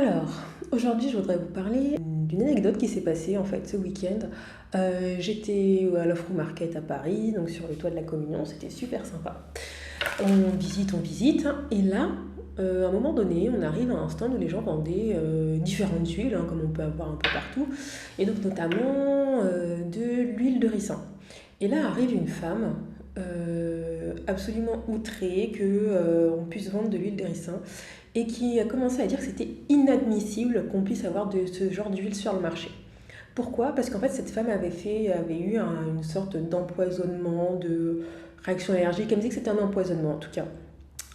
Alors, aujourd'hui, je voudrais vous parler d'une anecdote qui s'est passée en fait ce week-end. J'étais à l'Offre Market à Paris, donc sur le toit de la Communion, c'était super sympa. On visite, et là, à un moment donné, on arrive à un stand où les gens vendaient différentes huiles, comme on peut avoir un peu partout, et donc notamment de l'huile de ricin. Et là arrive une femme absolument outrée qu'on puisse vendre de l'huile de ricin et qui a commencé à dire que c'était inadmissible qu'on puisse avoir de ce genre d'huile sur le marché. Pourquoi? Parce qu'en fait, cette femme avait eu une sorte d'empoisonnement, de réaction allergique. Elle me dit que c'était un empoisonnement en tout cas.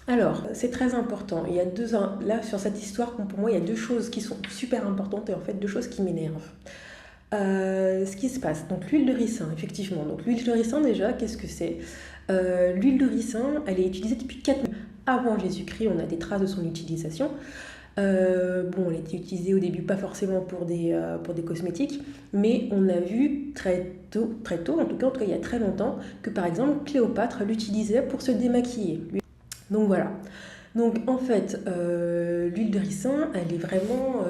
Alors, c'est très important. Là, sur cette histoire, pour moi, il y a deux choses qui sont super importantes et en fait deux choses qui m'énervent. Ce qui se passe, donc l'huile de ricin, effectivement. Donc l'huile de ricin, déjà, qu'est-ce que c'est? L'huile de ricin, elle est utilisée depuis 4000 avant Jésus-Christ, on a des traces de son utilisation. Elle était utilisée au début pas forcément pour des cosmétiques, mais on a vu très tôt, en tout cas il y a très longtemps, que par exemple Cléopâtre l'utilisait pour se démaquiller. Donc voilà. Donc en fait, l'huile de ricin, elle est vraiment,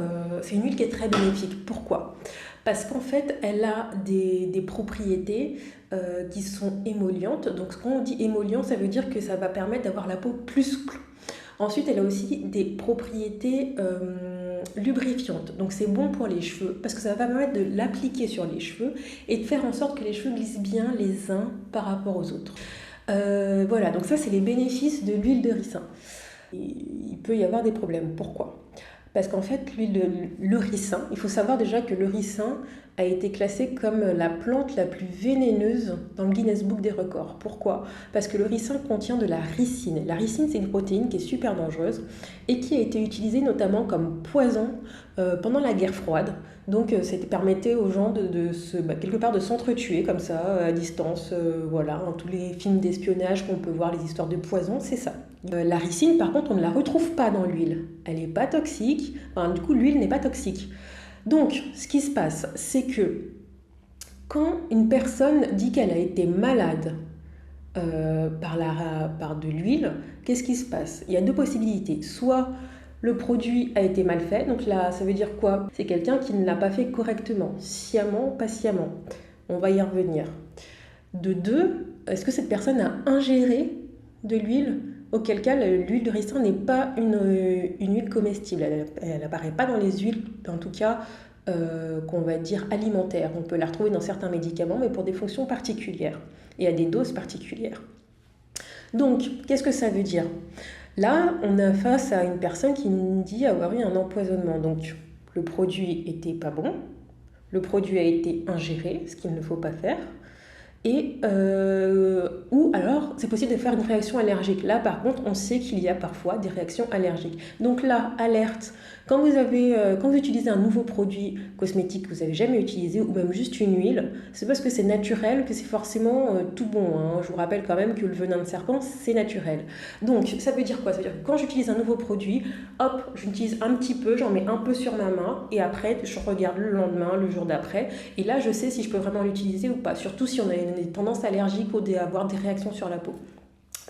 c'est une huile qui est très bénéfique. Pourquoi? Parce qu'en fait, elle a des propriétés qui sont émollientes. Donc quand on dit émollient, ça veut dire que ça va permettre d'avoir la peau plus souple. Ensuite, elle a aussi des propriétés lubrifiantes. Donc c'est bon pour les cheveux parce que ça va permettre de l'appliquer sur les cheveux et de faire en sorte que les cheveux glissent bien les uns par rapport aux autres. Voilà, donc ça c'est les bénéfices de l'huile de ricin. Il peut y avoir des problèmes. Pourquoi? Parce qu'en fait, le ricin, il faut savoir déjà que le ricin a été classé comme la plante la plus vénéneuse dans le Guinness Book des records. Pourquoi? Parce que le ricin contient de la ricine. La ricine, c'est une protéine qui est super dangereuse et qui a été utilisée notamment comme poison pendant la guerre froide. Donc, ça permettait aux gens quelque part de s'entretuer comme ça, à distance. Voilà, dans tous les films d'espionnage qu'on peut voir, les histoires de poison, c'est ça. La ricine, par contre, on ne la retrouve pas dans l'huile. Elle n'est pas toxique. Du coup, l'huile n'est pas toxique. Donc, ce qui se passe, c'est que quand une personne dit qu'elle a été malade par de l'huile, qu'est-ce qui se passe? Il y a deux possibilités. Soit le produit a été mal fait, donc là, ça veut dire quoi? C'est quelqu'un qui ne l'a pas fait correctement, sciemment, patiemment. On va y revenir. De deux, est-ce que cette personne a ingéré de l'huile? Auquel cas, l'huile de ricin n'est pas une huile comestible. Elle n'apparaît pas dans les huiles, en tout cas, qu'on va dire alimentaires. On peut la retrouver dans certains médicaments, mais pour des fonctions particulières et à des doses particulières. Donc, qu'est-ce que ça veut dire? Là, on est face à une personne qui nous dit avoir eu un empoisonnement. Donc, le produit était pas bon, le produit a été ingéré, ce qu'il ne faut pas faire. Ou alors c'est possible de faire une réaction allergique. Là par contre on sait qu'il y a parfois des réactions allergiques. Donc là, alerte, quand vous utilisez un nouveau produit cosmétique que vous n'avez jamais utilisé ou même juste une huile, c'est parce que c'est naturel que c'est forcément tout bon. Je vous rappelle quand même que le venin de serpent c'est naturel. Donc ça veut dire quoi? Ça veut dire que quand j'utilise un nouveau produit, hop, j'utilise un petit peu, j'en mets un peu sur ma main et après je regarde le lendemain, le jour d'après et là je sais si je peux vraiment l'utiliser ou pas, surtout si on a une tendance allergique ou avoir des réactions sur la peau.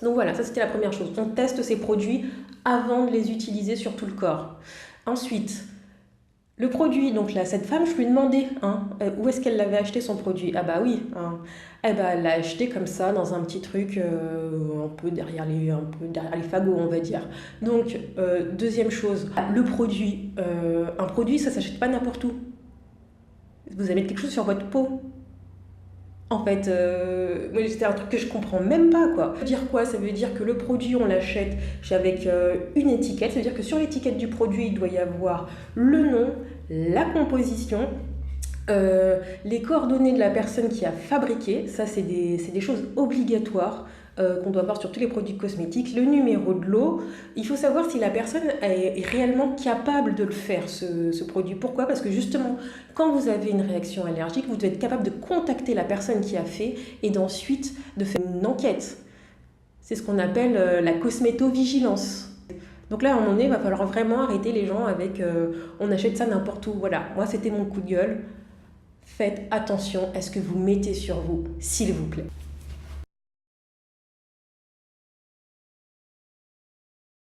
Donc voilà, ça c'était la première chose. On teste ces produits avant de les utiliser sur tout le corps. Ensuite, le produit, donc là, cette femme, je lui ai demandé où est-ce qu'elle l'avait acheté son produit. Ah bah oui, elle l'a acheté comme ça dans un petit truc un peu derrière les fagots, on va dire. Donc, deuxième chose, le produit, un produit, ça s'achète pas n'importe où. Vous allez mettre quelque chose sur votre peau. En fait, c'était un truc que je comprends même pas, quoi. Ça veut dire quoi? Ça veut dire que le produit, on l'achète avec une étiquette. Ça veut dire que sur l'étiquette du produit, il doit y avoir le nom, la composition, les coordonnées de la personne qui a fabriqué. Ça, c'est des choses obligatoires qu'on doit avoir sur tous les produits cosmétiques. Le numéro de lot. Il faut savoir si la personne est réellement capable de le faire, ce produit. Pourquoi? Parce que justement, quand vous avez une réaction allergique, vous devez être capable de contacter la personne qui a fait et d'ensuite de faire une enquête. C'est ce qu'on appelle la cosmétovigilance. Donc là, à un moment donné, il va falloir vraiment arrêter les gens avec on achète ça n'importe où. Voilà, moi c'était mon coup de gueule. Faites attention à ce que vous mettez sur vous, s'il vous plaît.